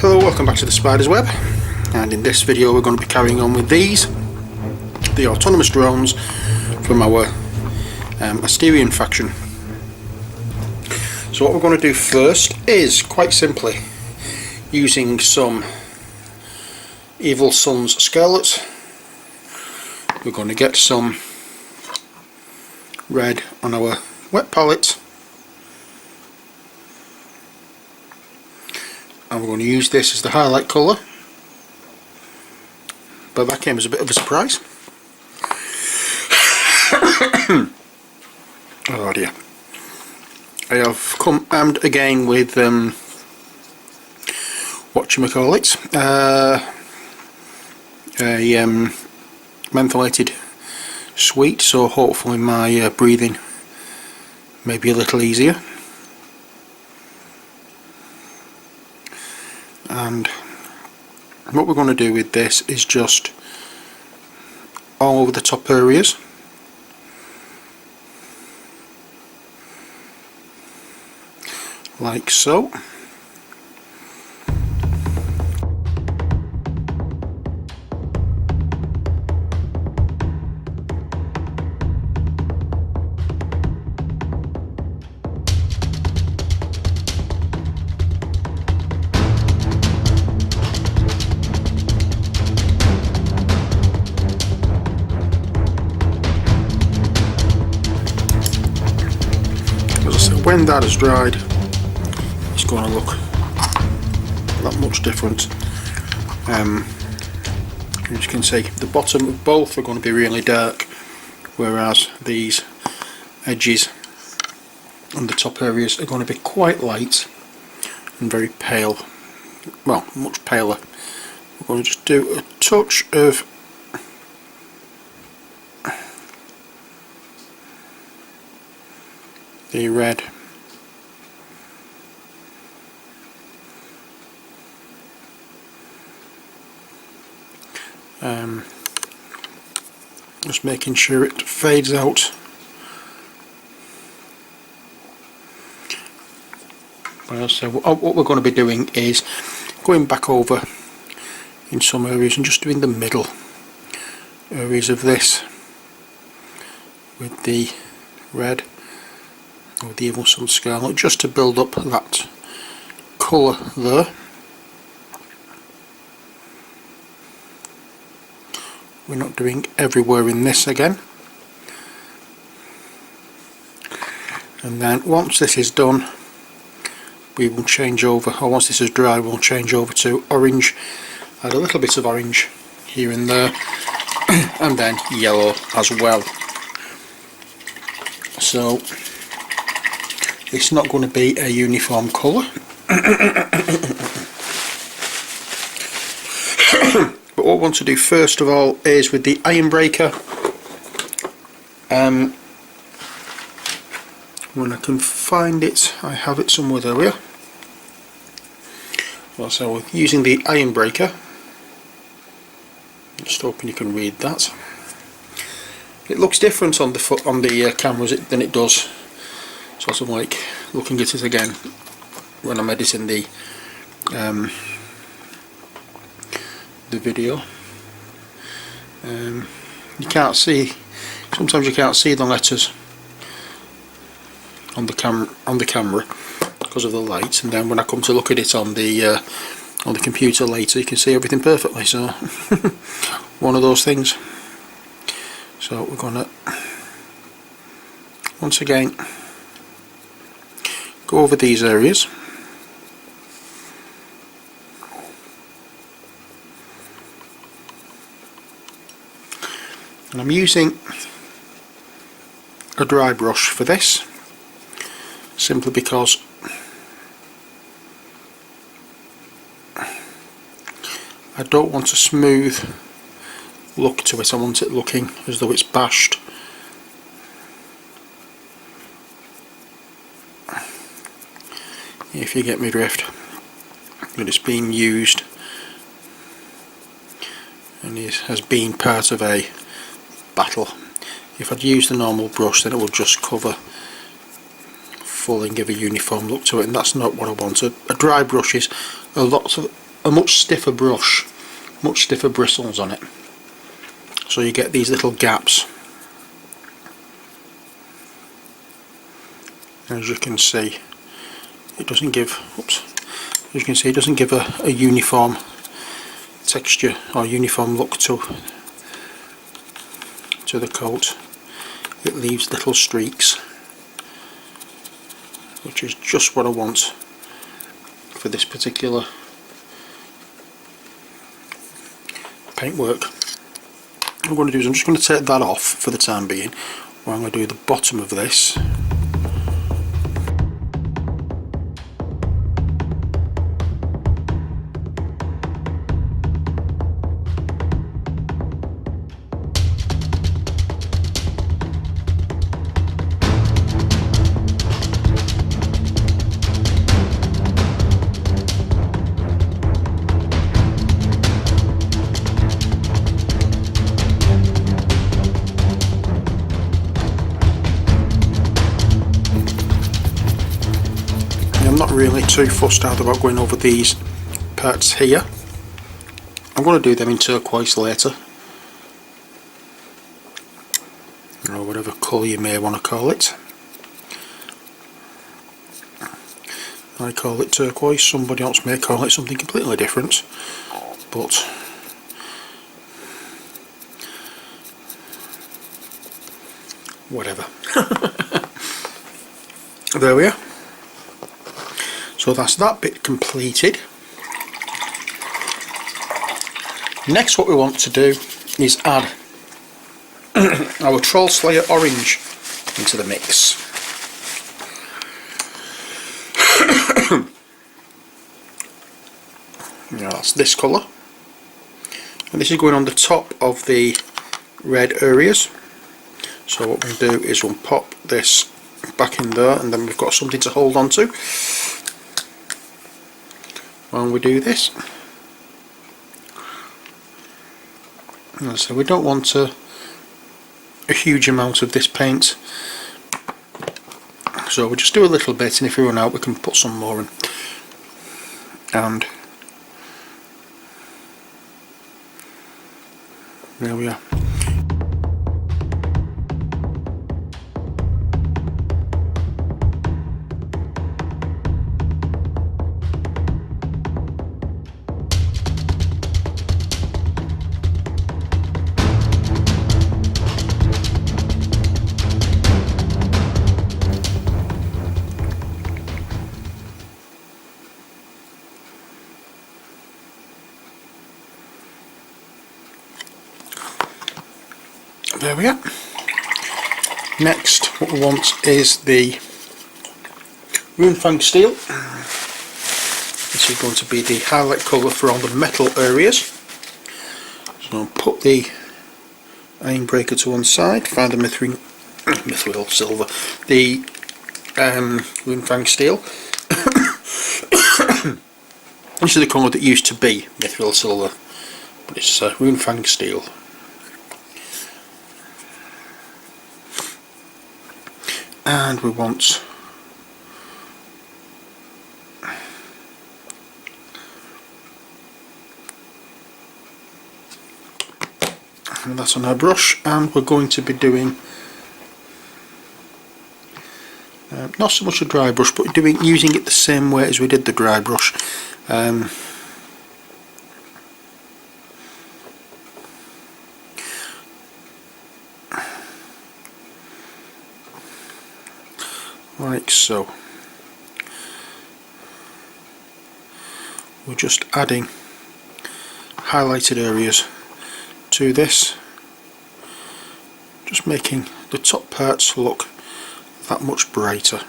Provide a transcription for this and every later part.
Hello, welcome back to the Spider's Web, and in this video we're going to be carrying on with these, the autonomous drones from our Asterian faction. So what we're going to do first is, quite simply, using some Evil Sun's scarlets, we're going to get some red on our wet palette, and we're going to use this as the highlight colour, but that came as a bit of a surprise. Oh dear. I have come armed again with whatchamacallit, a mentholated sweet, so hopefully my breathing may be a little easier. And what we're going to do with this is just all over the top areas, like so. When that has dried, it's going to look that much different. As you can see, the bottom of both are going to be really dark, whereas these edges and the top areas are going to be quite light and very pale, well, much paler. We're going to just do a touch of the red just making sure it fades out. So what we're going to be doing is going back over in some areas and just doing the middle areas of this with the red or the Evil Sun Scarlet, just to build up that colour there. We're not doing everywhere in this again. And then once this is done, we will change over, or once this is dry, we'll change over to orange, add a little bit of orange here and there, and then yellow as well. So it's not going to be a uniform colour. But what I want to do first of all is with the iron breaker, when I can find it, I have it somewhere there. Well, so using the iron breaker, just hoping you can read that. It looks different on the cameras than it does, sort of like looking at it again when I'm editing the video. You can't see, sometimes you can't see the letters on the camera because of the light, and then when I come to look at it on the computer later, you can see everything perfectly. So one of those things. So we're gonna once again go over these areas. And I'm using a dry brush for this, simply because I don't want a smooth look to it. I want it looking as though it's bashed. If you get me drift, that it's being used and has been part of a battle. If I'd used a normal brush, then it would just cover full and give a uniform look to it, and that's not what I want. A dry brush is a lot a much stiffer brush, much stiffer bristles on it, so you get these little gaps. As you can see, it doesn't give, as you can see, it doesn't give a uniform texture or uniform look to the coat. It leaves little streaks, which is just what I want for this particular paintwork. What I'm going to do is I'm just going to take that off for the time being, while I'm going to do the bottom of this. I'm not really too fussed out about going over these parts here. I'm going to do them in turquoise later, or whatever colour you may want to call it. I call it turquoise, somebody else may call it something completely different, but whatever. There we are. So that's that bit completed. Next, what we want to do is add our Troll Slayer orange into the mix. Now that's this colour, and this is going on the top of the red areas. So what we'll do is we'll pop this back in there, and then we've got something to hold on to while we do this. So we don't want a huge amount of this paint, so we'll just do a little bit, and if we run out we can put some more in. And there we are. There we are. Next, what we want is the Runefang Steel. This is going to be the highlight colour for all the metal areas. So I'll put the iron breaker to one side, find the mithril silver, the Runefang Steel. This is the colour that used to be mithril silver, but it's Runefang Steel. And we want that on our brush, and we're going to be doing not so much a dry brush, but using it the same way as we did the dry brush. Like so. We're just adding highlighted areas to this, just making the top parts look that much brighter.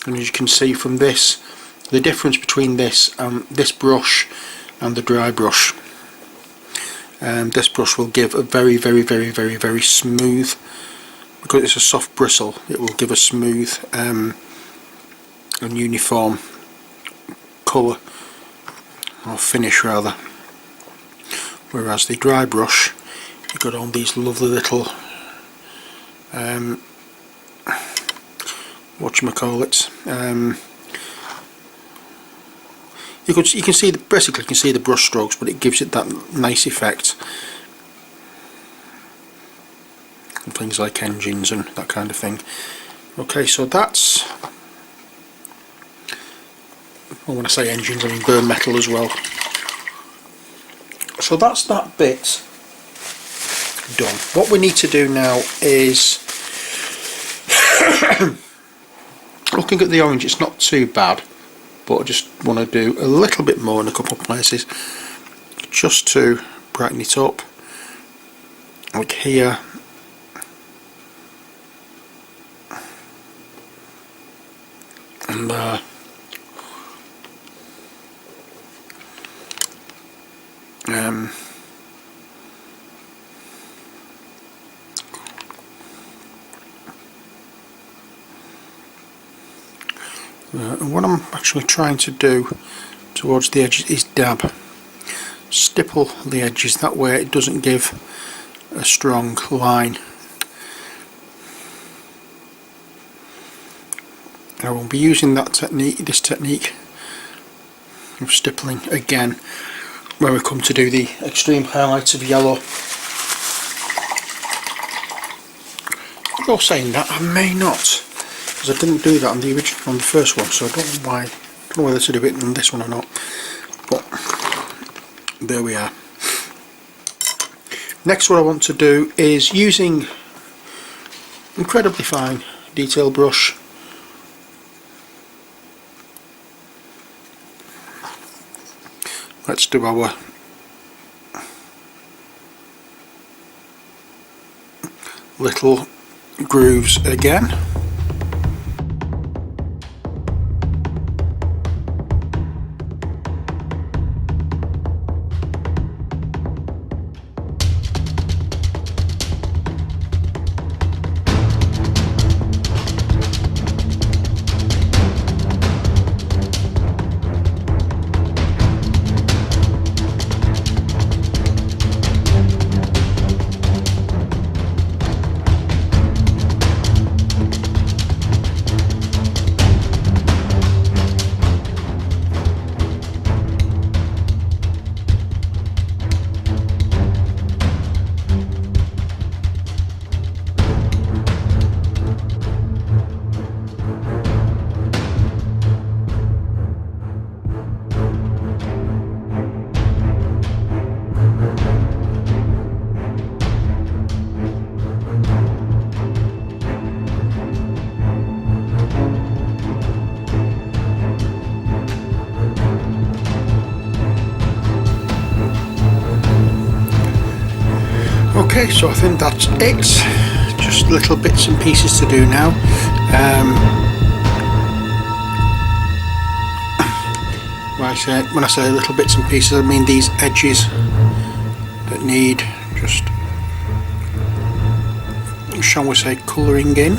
And as you can see from this, the difference between this brush and the dry brush, this brush will give a very smooth, because it's a soft bristle, it will give a smooth and uniform colour, or finish rather, whereas the dry brush, you've got all these lovely little you can see basically you can see the brush strokes, but it gives it that nice effect. And things like engines and that kind of thing. Okay, so that's, well, when I say engines I mean burn metal as well. So that's that bit done. What we need to do now is looking at the orange, it's not too bad, but I just want to do a little bit more in a couple of places just to brighten it up, like here. And and what I'm actually trying to do towards the edges is dab, stipple the edges, that way it doesn't give a strong line. I will be using that technique, this technique of stippling again when we come to do the extreme highlights of yellow. Although saying that, I may not, because I didn't do that on the original, on the first one, so I don't know why, I don't know whether to do it on this one or not. But there we are. Next, what I want to do is using incredibly fine detail brush. Let's do our little grooves again. Okay, so I think that's it. Just little bits and pieces to do now. When I say little bits and pieces, I mean these edges that need just, shall we say, colouring in.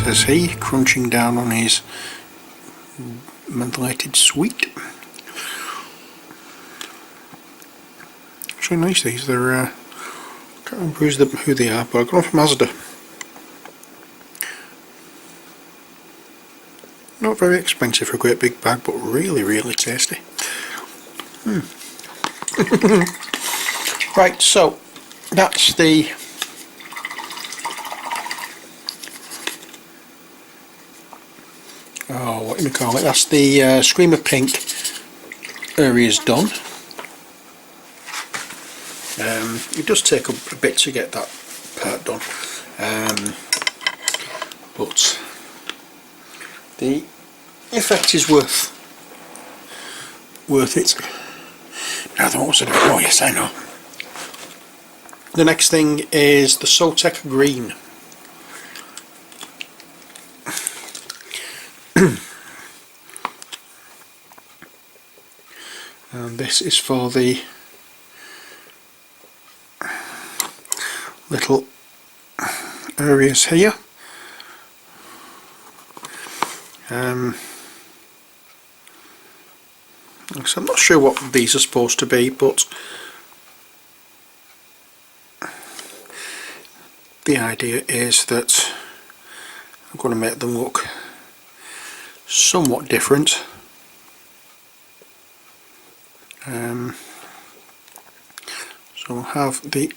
Says he, crunching down on his mentholated sweet. Actually nice these, they're, I can't remember who they are, but I got them from Asda. Not very expensive for a great big bag, but really, really tasty. Right, so that's the what do we call it? That's the Screamer Pink areas done. It does take a bit to get that part done, but the effect is worth it. Now the what's it? Oh yes, I know. The next thing is the Soltec Green. And this is for the little areas here. So I'm not sure what these are supposed to be, but the idea is that I'm going to make them look somewhat different. So we'll have the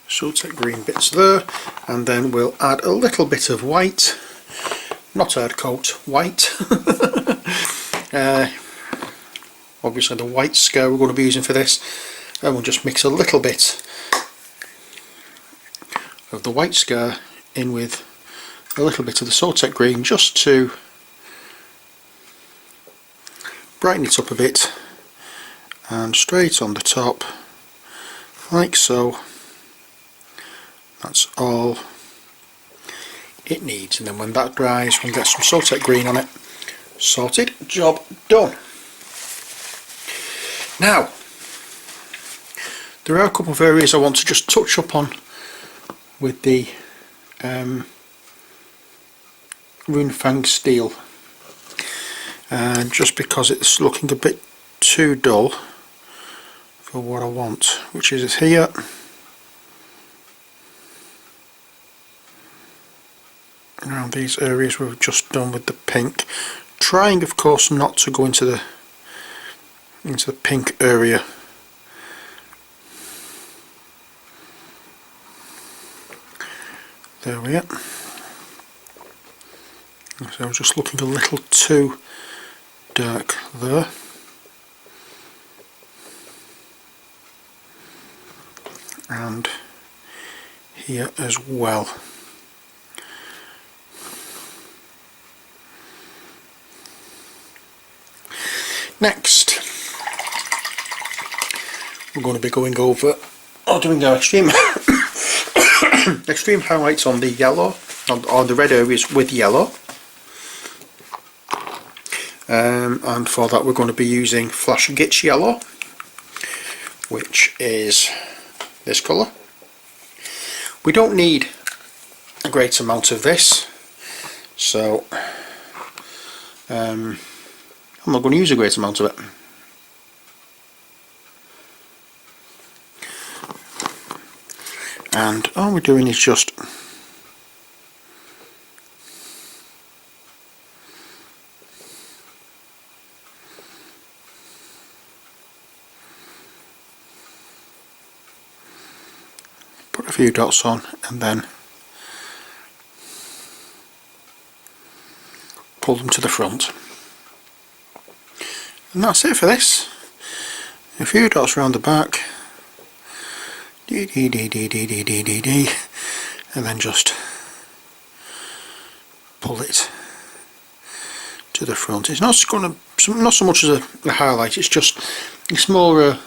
Celtic green bits there, and then we'll add a little bit of white, not hard coat, white. Obviously the white scale we're going to be using for this, and we'll just mix a little bit of the white scale in with a little bit of the Celtic green, just to brighten it up a bit, and straight on the top like so. That's all it needs, and then when that dries we'll get some Celtic green on it. Sorted, job done. Now there are a couple of areas I want to just touch up on with the Runefang steel, just because it's looking a bit too dull for what I want, which is here. Around these areas we've just done with the pink, trying of course not to go into the pink area. There we are. So I was just looking a little too dark there. And here as well. Next, we're going to be going over, or doing our extreme extreme highlights on the yellow, on the red areas with yellow. And for that we're going to be using Flash Gitch Yellow, which is this colour. We don't need a great amount of this, so I'm not going to use a great amount of it. And all we're doing is just put a few dots on and then pull them to the front. And that's it for this. A few dots around the back, and then just pull it to the front. It's not going to, not so much as a highlight. It's more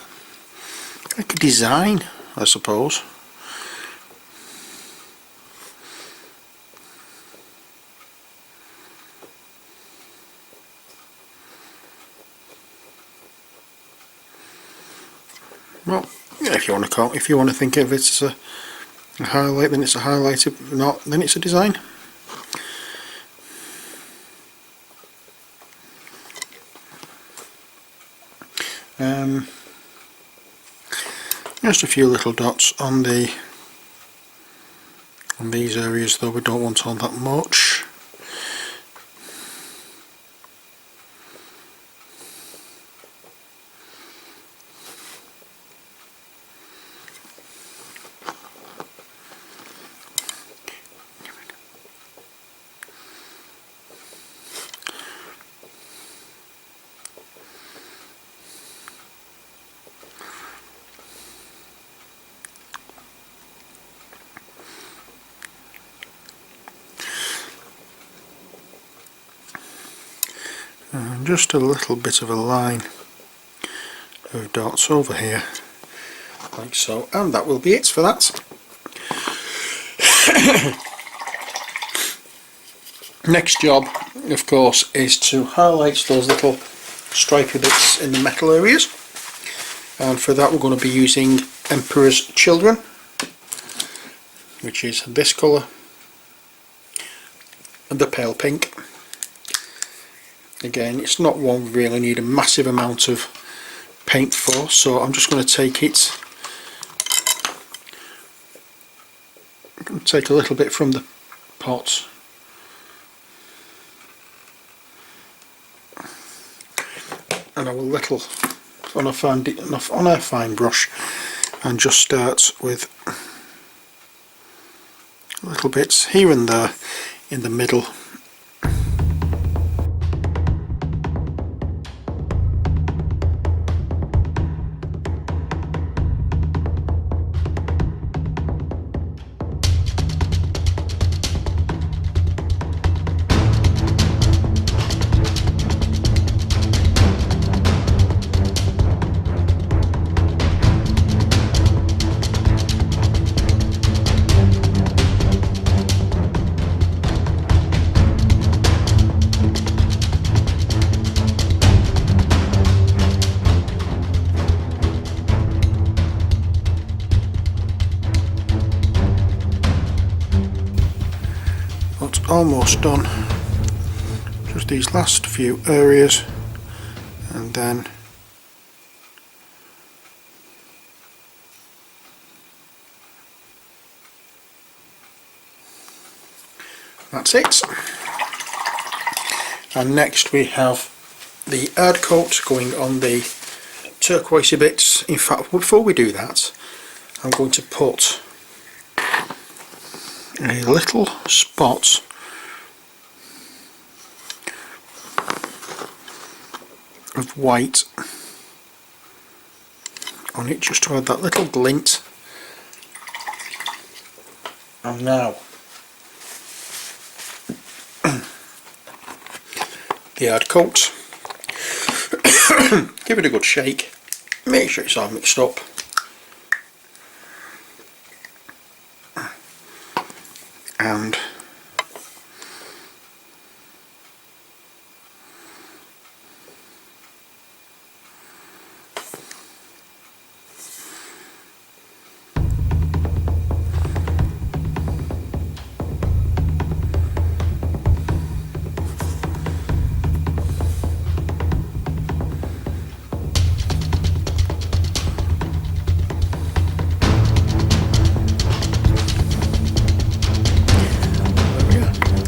like a design, I suppose. Well, if you want to think of it as a highlight, then it's a highlight. If not, then it's a design. Just a few little dots on these areas, though we don't want all that much. And just a little bit of a line of dots over here, like so, and that will be it for that. Next job, of course, is to highlight those little stripy bits in the metal areas, and for that we're going to be using Emperor's Children, which is this colour and the pale pink. Again, it's not one we really need a massive amount of paint for, so I'm just going to take a little bit from the pot. And I will little on a fine brush and just start with little bits here and there in the middle. Almost done, just these last few areas, and then that's it. And next we have the hard coat going on the turquoisey bits. In fact, before we do that, I'm going to put a little spot of white on it, just to add that little glint. And now the hard coat. Give it a good shake, make sure it's all mixed up, and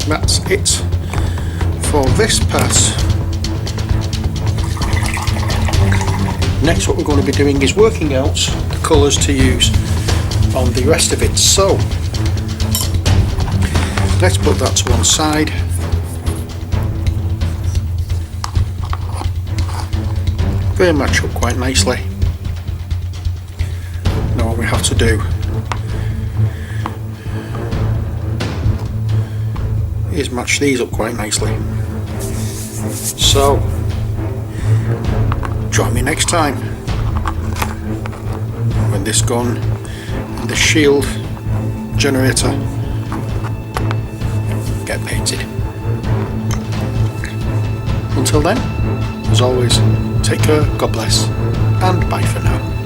that's it for this pass. Next, what we're going to be doing is working out the colours to use on the rest of it. So let's put that to one side. They match up quite nicely. Now what we have to do is match these up quite nicely. So join me next time when this gun and the shield generator get painted. Until then, as always, take care, God bless, and bye for now.